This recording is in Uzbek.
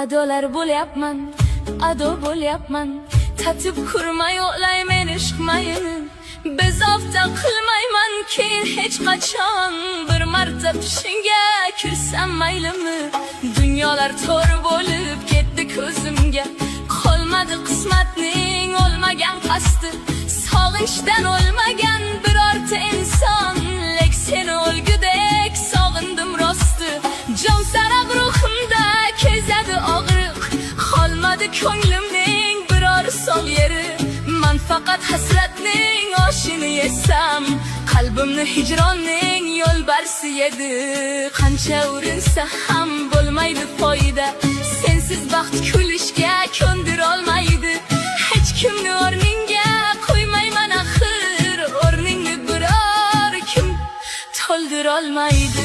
adolar bo'lyapman, ado bo'lyapman. Tatib kurmay o'laymen ishqmayini, bezovta qilmayman keyin hech qachon. Bir marta tushingga kirsam maylimi? Dunyolar to'r bo'lib ketdi ko'zimga, qolmadi qismatning olmagan qasdi. Sog'inchdan o'lmagan birorta inson, lek seni o'lgudek sog'indim rosti. Jon sarab ruhimda kezadi og'riq, qolmadi ko'nglimning biror son yeri. Man faqat hasratning oshini yesam, qalbimni hijronning yo'lbarsi yedi. Qancha urinsa ham bo'lmaydi foyda, sensiz baxt kulishga ko'ndirolmaydi. Hech kimni o'rningga qo'ymayman axir, o'rningni biror kim to'ldirolmaydi.